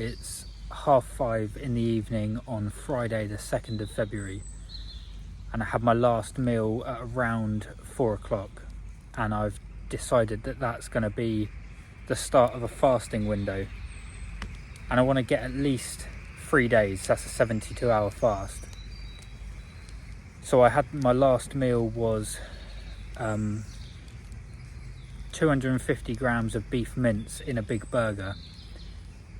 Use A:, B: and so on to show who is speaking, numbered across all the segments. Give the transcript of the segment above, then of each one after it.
A: It's 5:30 in the evening on Friday the 2nd of February, and I had my last meal at around 4 o'clock, and I've decided that that's going to be the start of a fasting window, and I want to get at least 3 days. That's a 72-hour fast. So I had my last meal was 250 grams of beef mince in a big burger,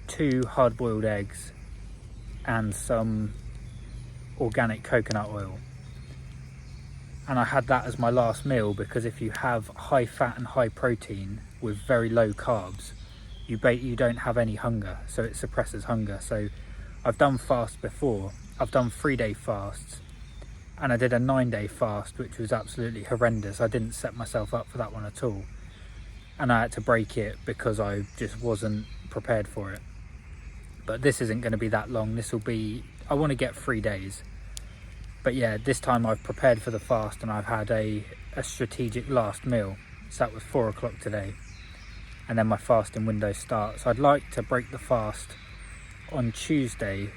A: 2 hard-boiled eggs, and some organic coconut oil. And I had that as my last meal because if you have high fat and high protein with very low carbs, you don't have any hunger, so it suppresses hunger. So I've done fasts before. I've done 3-day fasts, and I did a 9-day fast, which was absolutely horrendous. I didn't set myself up for that one at all, and I had to break it because I just wasn't prepared for it. But this isn't going to be that long. This will be, I want to get 3 days. But yeah, this time I've prepared for the fast, and I've had a strategic last meal. So that was 4 o'clock today, and then my fasting window starts. I'd like to break the fast on Tuesday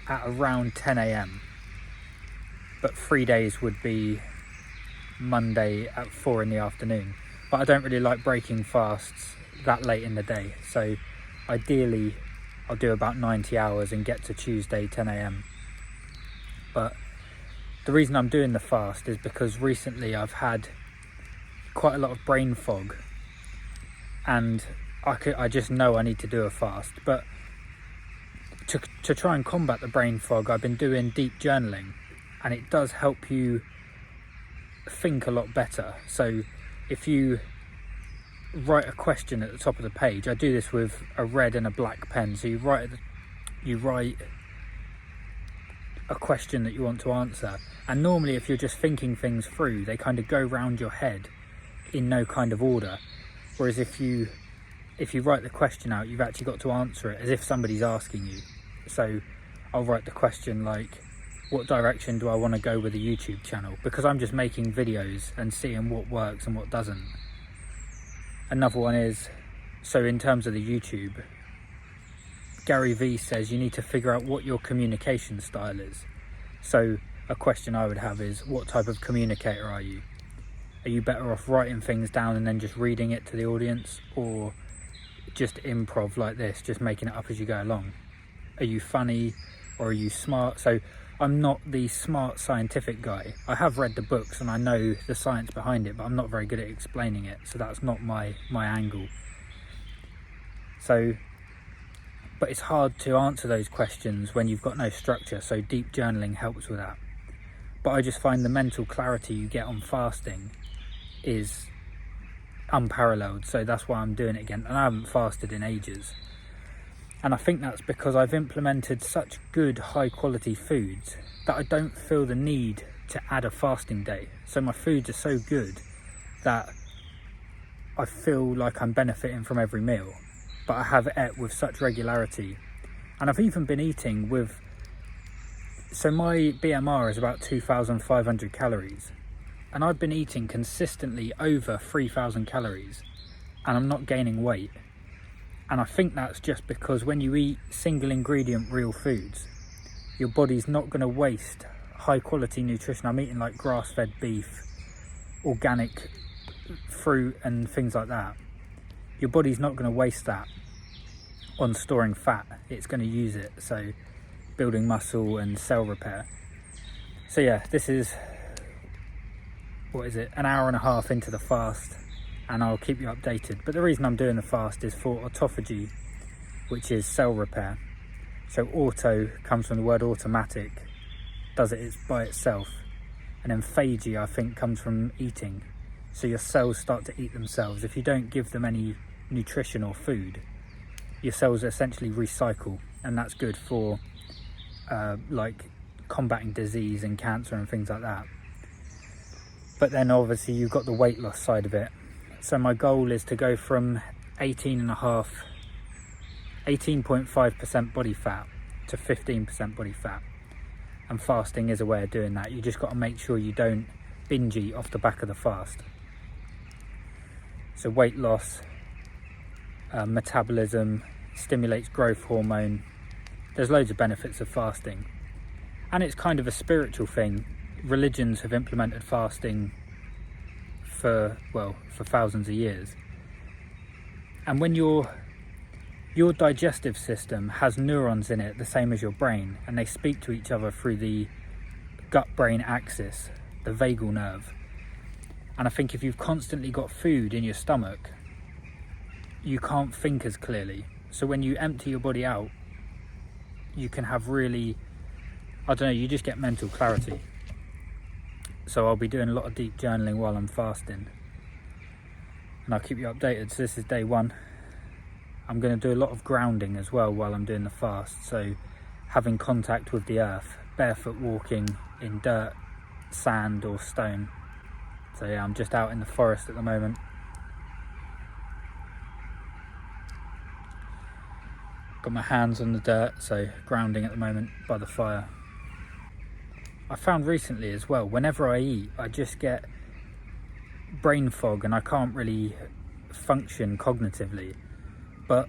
A: at around 10 a.m. But 3 days would be Monday at 4 in the afternoon. But I don't really like breaking fasts that late in the day. So ideally I'll do about 90 hours and get to Tuesday 10 a.m. But the reason I'm doing the fast is because recently I've had quite a lot of brain fog, and I just know I need to do a fast. But to try and combat the brain fog, I've been doing deep journaling, and it does help you think a lot better. So if you write a question at the top of the page, I do this with a red and a black pen. So you write a question that you want to answer, and normally if you're just thinking things through, they kind of go round your head in no kind of order. Whereas if you write the question out, you've actually got to answer it as if somebody's asking you. So I'll write the question like, what direction do I want to go with a YouTube channel? Because I'm just making videos and seeing what works and what doesn't. Another one is, so in terms of the YouTube, Gary Vee says you need to figure out what your communication style is. So a question I would have is, what type of communicator are you? Are you better off writing things down and then just reading it to the audience, or just improv like this, just making it up as you go along? Are you funny, or are you smart? So I'm not the smart scientific guy. I have read the books and I know the science behind it, but I'm not very good at explaining it. So that's not my angle. So, but it's hard to answer those questions when you've got no structure. So deep journaling helps with that. But I just find the mental clarity you get on fasting is unparalleled. So that's why I'm doing it again. And I haven't fasted in ages. And I think that's because I've implemented such good high quality foods that I don't feel the need to add a fasting day. So my foods are so good that I feel like I'm benefiting from every meal. But I have ate with such regularity. And I've even been eating with, so my BMR is about 2,500 calories. And I've been eating consistently over 3,000 calories, and I'm not gaining weight. And I think that's just because when you eat single ingredient real foods, your body's not going to waste high quality nutrition. I'm eating like grass-fed beef, organic fruit and things like that. Your body's not going to waste that on storing fat. It's going to use it, so building muscle and cell repair. So yeah, this is, what is it, an hour and a half into the fast, and I'll keep you updated. But the reason I'm doing the fast is for autophagy, which is cell repair. So auto comes from the word automatic, does it by itself. And then phagy, I think, comes from eating. So your cells start to eat themselves. If you don't give them any nutrition or food, your cells essentially recycle, and that's good for like combating disease and cancer and things like that. But then obviously you've got the weight loss side of it. So my goal is to go from 18.5% body fat to 15% body fat. And fasting is a way of doing that. You just got to make sure you don't binge eat off the back of the fast. So weight loss, metabolism, stimulates growth hormone. There's loads of benefits of fasting, and it's kind of a spiritual thing. Religions have implemented fasting for thousands of years, and when your digestive system has neurons in it the same as your brain, and they speak to each other through the gut-brain axis, the vagal nerve. And I think if you've constantly got food in your stomach, you can't think as clearly. So when you empty your body out, you can have really, I don't know, you just get mental clarity. So I'll be doing a lot of deep journaling while I'm fasting, and I'll keep you updated. So this is day 1. I'm going to do a lot of grounding as well while I'm doing the fast, so having contact with the earth, barefoot walking in dirt, sand or stone. So yeah, I'm just out in the forest at the moment. Got my hands on the dirt, so grounding at the moment by the fire. I found recently as well, whenever I eat, I just get brain fog and I can't really function cognitively. But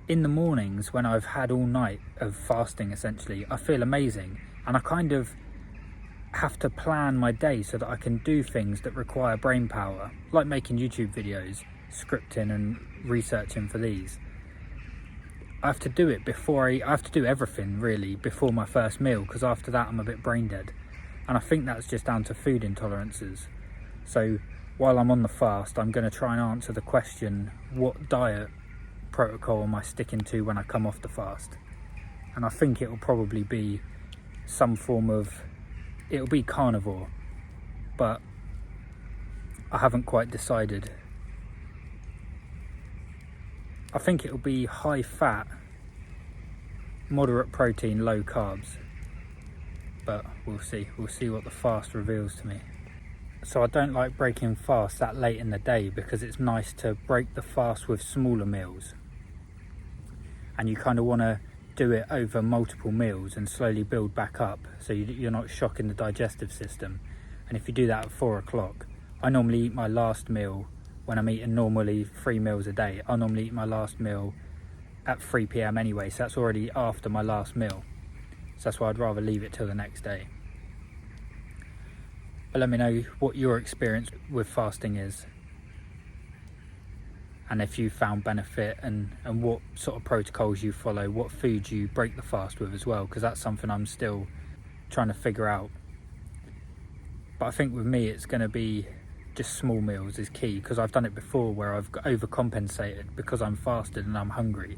A: in the mornings, when I've had all night of fasting essentially, I feel amazing, and I kind of have to plan my day so that I can do things that require brain power, like making YouTube videos, scripting and researching for these. I have to do it before I have to do everything really before my first meal, because after that I'm a bit brain dead, and I think that's just down to food intolerances. So while I'm on the fast, I'm going to try and answer the question, what diet protocol am I sticking to when I come off the fast? And I think it will probably be some form of, it'll be carnivore, but I haven't quite decided. I think it'll be high fat, moderate protein, low carbs, but we'll see what the fast reveals to me. So I don't like breaking fast that late in the day, because it's nice to break the fast with smaller meals, and you kind of want to do it over multiple meals and slowly build back up, so you're not shocking the digestive system. And if you do that at 4 o'clock, I normally eat my last meal, when I'm eating normally 3 meals a day, I normally eat my last meal at 3 p.m. anyway, so that's already after my last meal. So that's why I'd rather leave it till the next day. But let me know what your experience with fasting is, and if you found benefit, and what sort of protocols you follow, what foods you break the fast with as well, because that's something I'm still trying to figure out. But I think with me it's going to be just small meals is key, because I've done it before where I've overcompensated because I'm fasted and I'm hungry.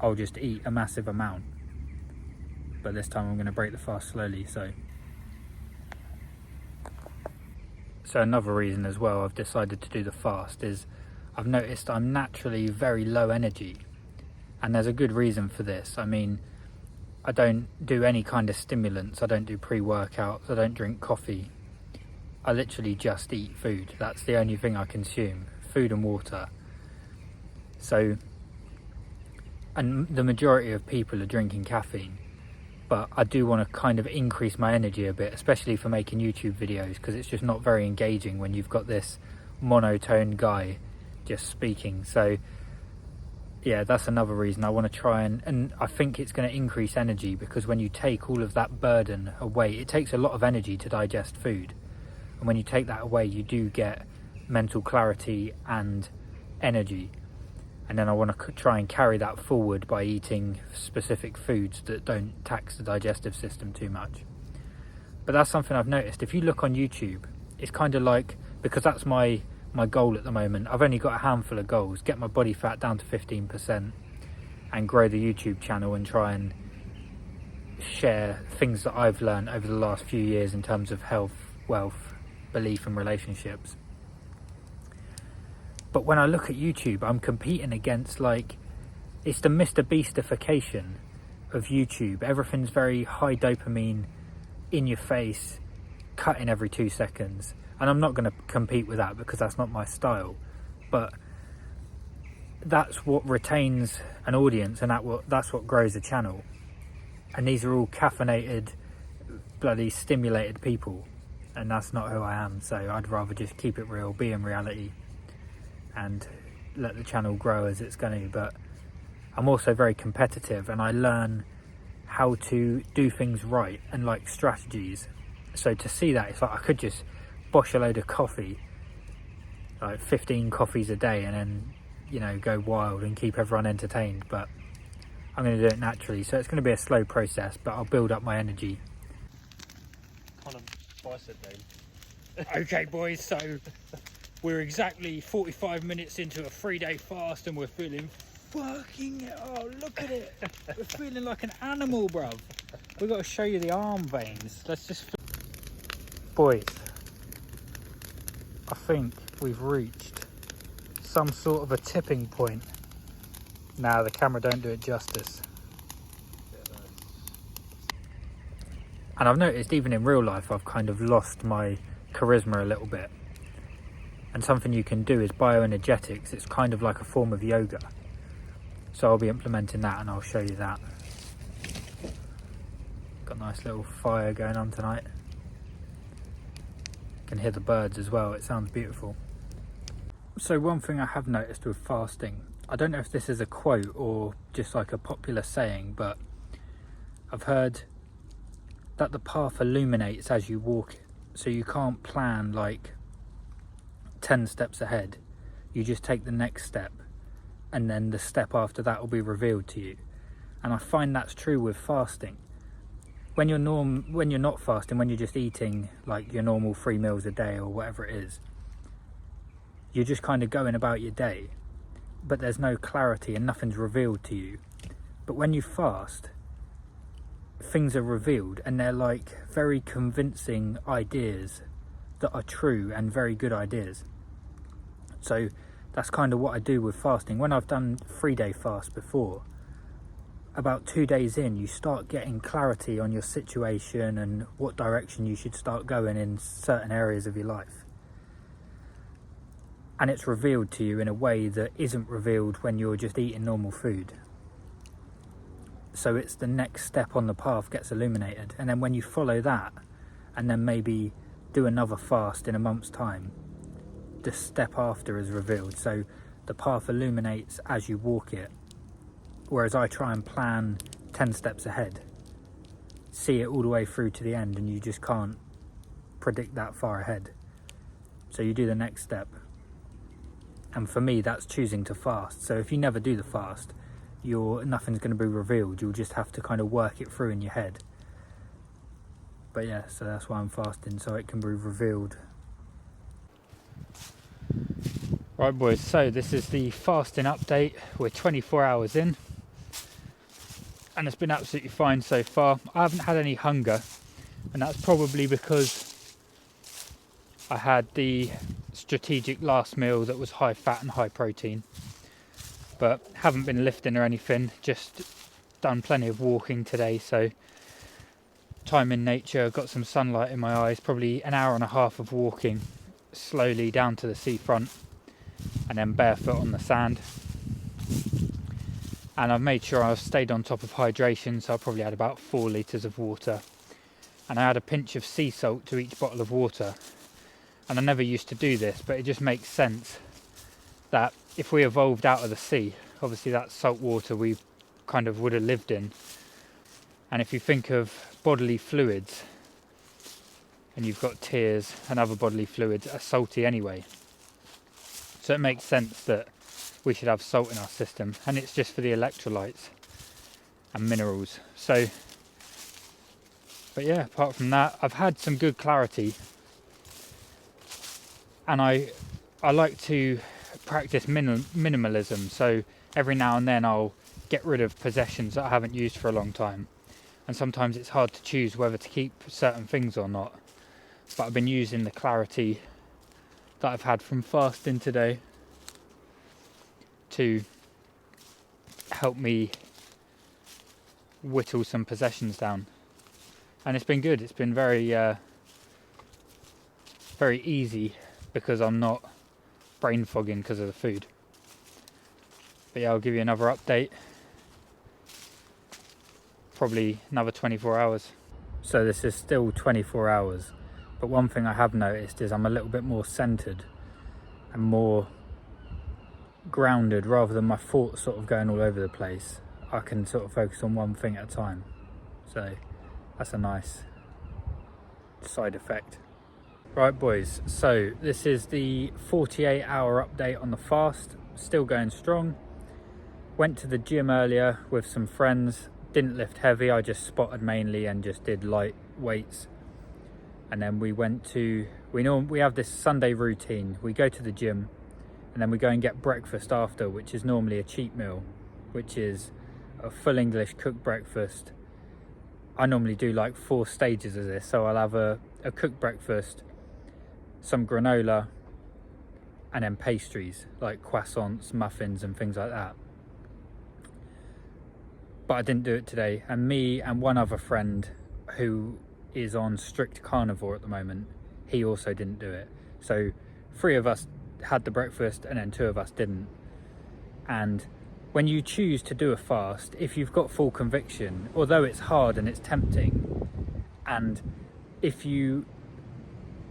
A: I'll just eat a massive amount, but this time I'm going to break the fast slowly. So another reason as well I've decided to do the fast is I've noticed I'm naturally very low energy, and there's a good reason for this. I mean, I don't do any kind of stimulants, I don't do pre-workouts, I don't drink coffee. I literally just eat food. That's the only thing I consume, food and water. So, and the majority of people are drinking caffeine, but I do want to kind of increase my energy a bit, especially for making YouTube videos, because it's just not very engaging when you've got this monotone guy just speaking. So yeah, that's another reason I want to try and I think it's going to increase energy, because when you take all of that burden away, it takes a lot of energy to digest food, and when you take that away you do get mental clarity and energy. And then I want to try and carry that forward by eating specific foods that don't tax the digestive system too much. But that's something I've noticed. If you look on YouTube, it's kind of like, because that's my goal at the moment, I've only got a handful of goals: get my body fat down to 15% and grow the YouTube channel and try and share things that I've learned over the last few years in terms of health, wealth, belief and relationships. But when I look at YouTube, I'm competing against, like, it's the Mr. Beastification of YouTube. Everything's very high dopamine, in your face, cutting every 2 seconds. And I'm not going to compete with that, because that's not my style. But that's what retains an audience, and that's what grows a channel. And these are all caffeinated, bloody stimulated people. And that's not who I am. So I'd rather just keep it real, be in reality, and let the channel grow as it's going to. But I'm also very competitive, and I learn how to do things right and like strategies. So to see that, it's like I could just bosh a load of coffee, like 15 coffees a day, and then, you know, go wild and keep everyone entertained. But I'm going to do it naturally, so it's going to be a slow process, but I'll build up my energy.
B: Kind of bicep day.
A: Okay boys, so we're exactly 45 minutes into a 3-day fast and we're feeling fucking, oh look at it, we're feeling like an animal, bruv. We've got to show you the arm veins. Let's just, boys, I think we've reached some sort of a tipping point. Nah, the camera don't do it justice. And I've noticed even in real life I've kind of lost my charisma a little bit. And something you can do is bioenergetics. It's kind of like a form of yoga. So I'll be implementing that and I'll show you that. Got a nice little fire going on tonight. Can hear the birds as well, it sounds beautiful. So one thing I have noticed with fasting, I don't know if this is a quote or just like a popular saying, but I've heard that the path illuminates as you walk it. So you can't plan like 10 steps ahead. You just take the next step, and then the step after that will be revealed to you. And I find that's true with fasting. When you're not fasting, when you're just eating like your normal 3 meals a day or whatever it is, you're just kind of going about your day, but there's no clarity and nothing's revealed to you. But when you fast, things are revealed, and they're like very convincing ideas that are true and very good ideas. So that's kind of what I do with fasting. When I've done 3-day fast before, about 2 days in, you start getting clarity on your situation and what direction you should start going in certain areas of your life. And it's revealed to you in a way that isn't revealed when you're just eating normal food. So it's the next step on the path gets illuminated, and then when you follow that and then maybe do another fast in a month's time, the step after is revealed. So the path illuminates as you walk it, whereas I try and plan 10 steps ahead, see it all the way through to the end, and you just can't predict that far ahead. So you do the next step, and for me that's choosing to fast. So if you never do the fast, nothing's going to be revealed. You'll just have to kind of work it through in your head. But yeah, so that's why I'm fasting, so it can be revealed. Right boys, so this is the fasting update. We're 24 hours in and it's been absolutely fine so far. I haven't had any hunger, and that's probably because I had the strategic last meal that was high fat and high protein. But haven't been lifting or anything, just done plenty of walking today, so time in nature, got some sunlight in my eyes, probably an hour and a half of walking slowly down to the seafront and then barefoot on the sand. And I've made sure I've stayed on top of hydration, so I probably had about 4 litres of water, and I had a pinch of sea salt to each bottle of water. And I never used to do this, but it just makes sense that if we evolved out of the sea, obviously that's salt water we kind of would have lived in. And if you think of bodily fluids, and you've got tears and other bodily fluids are salty anyway. So it makes sense that we should have salt in our system, and it's just for the electrolytes and minerals. So, but yeah, apart from that, I've had some good clarity, and I like to practice minimalism. So every now and then I'll get rid of possessions that I haven't used for a long time, and sometimes it's hard to choose whether to keep certain things or not. But I've been using the clarity that I've had from fasting today to help me whittle some possessions down, and it's been good. It's been very very easy because I'm not brain fogging because of the food. But yeah, I'll give you another update, probably another 24 hours. So this is still 24 hours, but one thing I have noticed is I'm a little bit more centered and more grounded rather than my thoughts sort of going all over the place. I can sort of focus on one thing at a time. So that's a nice side effect. Right boys, so this is the 48-hour update on the fast. Still going strong. Went to the gym earlier with some friends. Didn't lift heavy, I just spotted mainly and just did light weights. And then we have this Sunday routine. We go to the gym and then we go and get breakfast after, which is normally a cheat meal, which is a full English cooked breakfast. I normally do like 4 stages of this, so I'll have a cooked breakfast, some granola, and then pastries like croissants, muffins and things like that. But I didn't do it today, and me and one other friend who is on strict carnivore at the moment, he also didn't do it. So 3 of us had the breakfast and then 2 of us didn't. And when you choose to do a fast, if you've got full conviction, although it's hard and it's tempting, and if you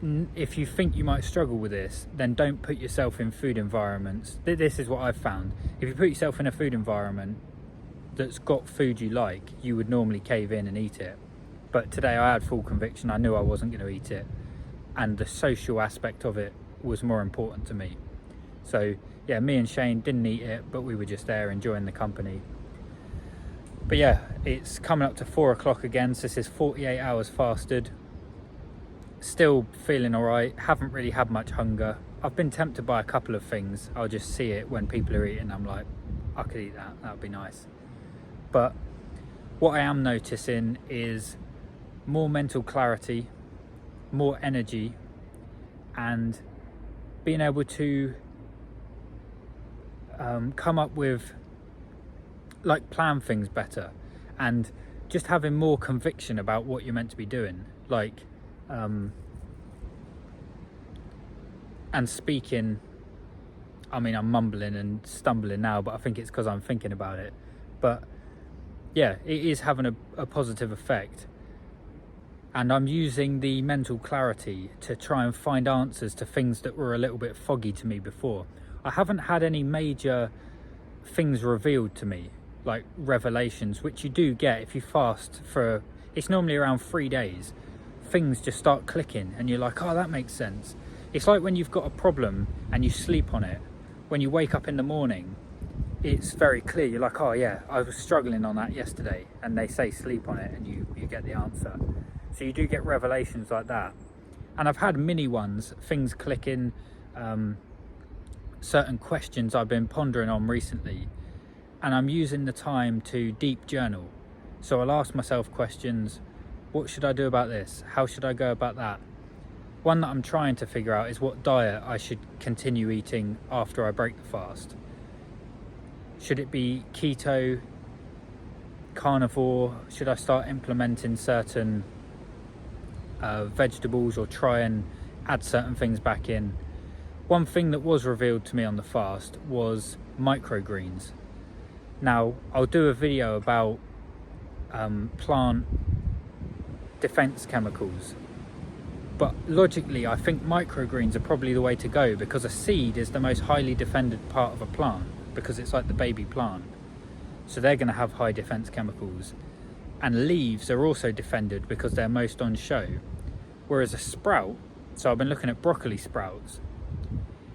A: think you might struggle with this, then don't put yourself in food environments. This is what I've found. If you put yourself in a food environment that's got food you like, you would normally cave in and eat it. But today I had full conviction. I knew I wasn't going to eat it, and the social aspect of it was more important to me. So yeah, me and Shane didn't eat it, but we were just there enjoying the company. But yeah, it's coming up to 4 o'clock again, so this is 48 hours fasted. Still feeling all right, haven't really had much hunger. I've been tempted by a couple of things. I'll just see it when people are eating, I'm like, I could eat that, that would be nice. But what I am noticing is more mental clarity, more energy, and being able to come up with, like, plan things better, and just having more conviction about what you're meant to be doing, like and speaking. I mean, I'm mumbling and stumbling now, but I think it's because I'm thinking about it. But yeah, it is having a positive effect, and I'm using the mental clarity to try and find answers to things that were a little bit foggy to me before. I haven't had any major things revealed to me, like revelations, which you do get if you fast for, it's normally around 3 days. Things just start clicking and you're like, oh, that makes sense. It's like when you've got a problem and you sleep on it. When you wake up in the morning, it's very clear. You're like, oh yeah, I was struggling on that yesterday, and they say sleep on it and you get the answer. So you do get revelations like that. And I've had mini ones, things clicking, certain questions I've been pondering on recently, and I'm using the time to deep journal. So I'll ask myself questions. What should I do about this? How should I go about that? One that I'm trying to figure out is what diet I should continue eating after I break the fast. Should it be keto, carnivore? Should I start implementing certain vegetables, or try and add certain things back in? One thing that was revealed to me on the fast was microgreens. Now, I'll do a video about plant defense chemicals, but logically I think microgreens are probably the way to go, because a seed is the most highly defended part of a plant, because it's like the baby plant, so they're going to have high defense chemicals. And leaves are also defended because they're most on show, whereas a sprout, so I've been looking at broccoli sprouts,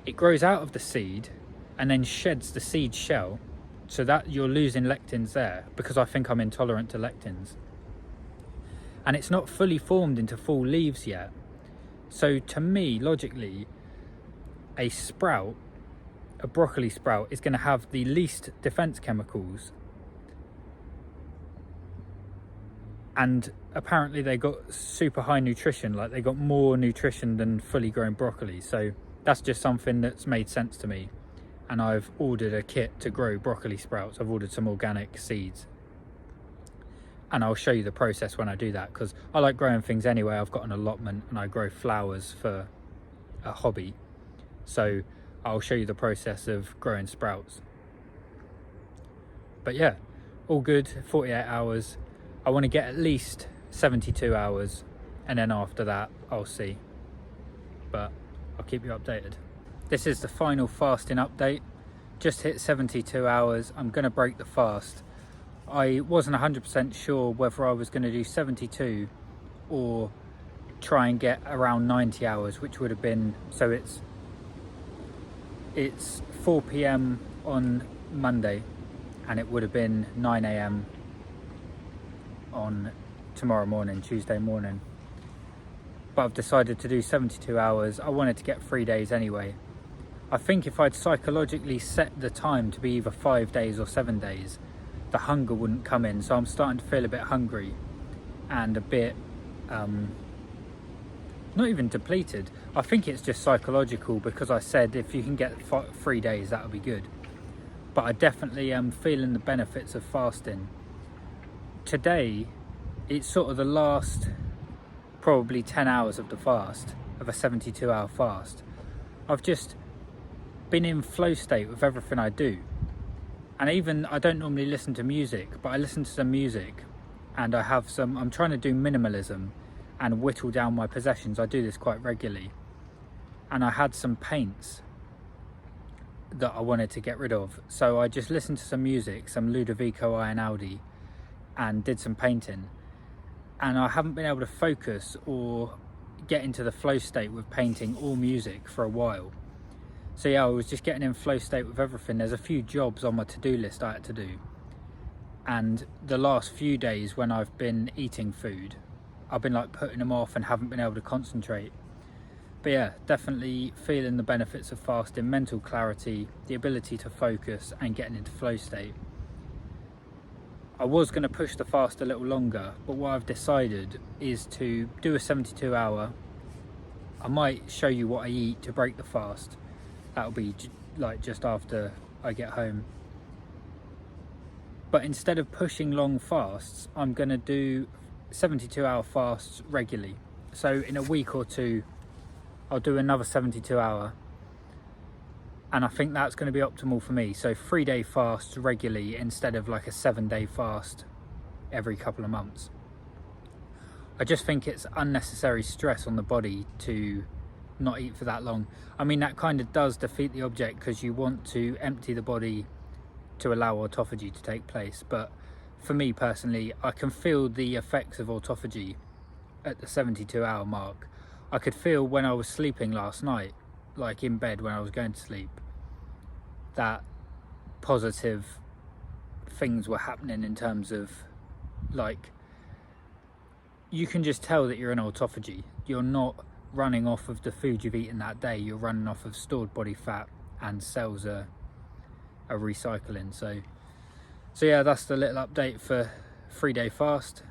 A: it grows out of the seed and then sheds the seed shell, so that you're losing lectins there, because I think I'm intolerant to lectins. And it's not fully formed into full leaves yet. So to me, logically, a broccoli sprout is going to have the least defense chemicals. And apparently they got super high nutrition, like they got more nutrition than fully grown broccoli. So that's just something that's made sense to me. And I've ordered a kit to grow broccoli sprouts. I've ordered some organic seeds. And I'll show you the process when I do that, because I like growing things anyway. I've got an allotment and I grow flowers for a hobby. So I'll show you the process of growing sprouts. But yeah, all good, 48 hours. I want to get at least 72 hours, and then after that I'll see, but I'll keep you updated. This is the final fasting update. just hit 72 hours. I'm going to break the fast. I wasn't 100% sure whether I was going to do 72 or try and get around 90 hours, which would have been, so it's 4 p.m. on Monday, and it would have been 9 a.m. on tomorrow morning, Tuesday morning. But I've decided to do 72 hours. I wanted to get 3 days anyway. I think if I'd psychologically set the time to be either 5 days or 7 days, the hunger wouldn't come in. So I'm starting to feel a bit hungry and a bit not even depleted. I think it's just psychological, because I said if you can get 3 days, that would be good. But I definitely am feeling the benefits of fasting. Today, it's sort of the last probably 10 hours of the fast, of a 72-hour fast. I've just been in flow state with everything I do. And even, I don't normally listen to music, but I listen to some music, and I'm trying to do minimalism and whittle down my possessions. I do this quite regularly. And I had some paints that I wanted to get rid of. So I just listened to some music, some Ludovico Einaudi, and did some painting. And I haven't been able to focus or get into the flow state with painting or music for a while. So yeah, I was just getting in flow state with everything. There's a few jobs on my to-do list I had to do. And the last few days when I've been eating food, I've been like putting them off and haven't been able to concentrate. But yeah, definitely feeling the benefits of fasting, mental clarity, the ability to focus and getting into flow state. I was going to push the fast a little longer, but what I've decided is to do a 72-hour. I might show you what I eat to break the fast. That'll be like just after I get home. But instead of pushing long fasts, I'm going to do 72-hour fasts regularly. So in a week or two, I'll do another 72-hour. And I think that's going to be optimal for me. So 3-day fasts regularly instead of like a 7-day fast every couple of months. I just think it's unnecessary stress on the body to not eat for that long. I mean, that kind of does defeat the object, because you want to empty the body to allow autophagy to take place. But for me personally, I can feel the effects of autophagy at the 72-hour mark. I could feel when I was sleeping last night, like in bed when I was going to sleep, that positive things were happening in terms of, like, you can just tell that you're in autophagy. You're not running off of the food you've eaten that day, you're running off of stored body fat, and cells are recycling. So yeah, that's the little update for 3-day fast.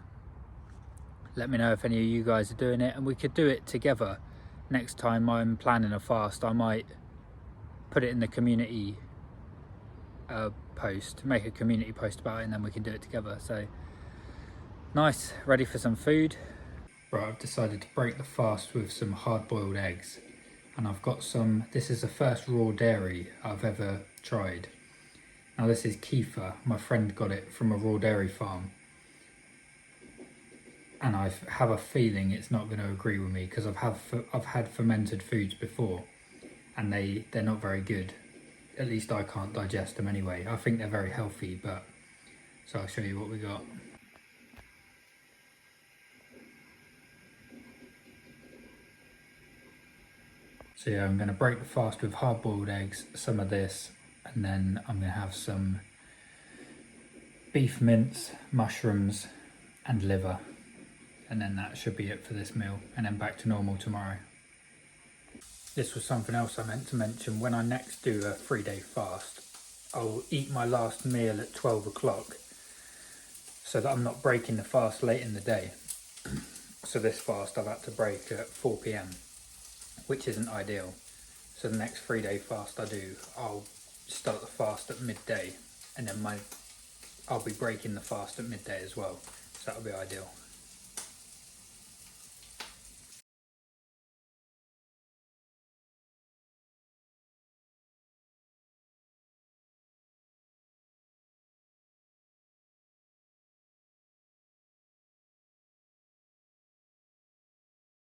A: Let me know if any of you guys are doing it, and we could do it together. Next time I'm planning a fast, I might put it in the community post, make a community post about it, and then we can do it together. So nice, ready for some food. Right, I've decided to break the fast with some hard-boiled eggs, and I've got some, this is the first raw dairy I've ever tried. Now this is kefir. My friend got it from a raw dairy farm, and I have a feeling it's not going to agree with me, because I've had fermented foods before, and they're not very good. At least I can't digest them anyway. I think they're very healthy, but so I'll show you what we got. So yeah, I'm going to break the fast with hard-boiled eggs, some of this, and then I'm going to have some beef mince, mushrooms and liver. And then that should be it for this meal, and then back to normal tomorrow. This was something else I meant to mention. When I next do a 3-day fast, I'll eat my last meal at 12 o'clock so that I'm not breaking the fast late in the day. So this fast I've had to break at 4 p.m, which isn't ideal. So the next 3-day fast I do, I'll start the fast at midday, and then I'll be breaking the fast at midday as well. So that'll be ideal.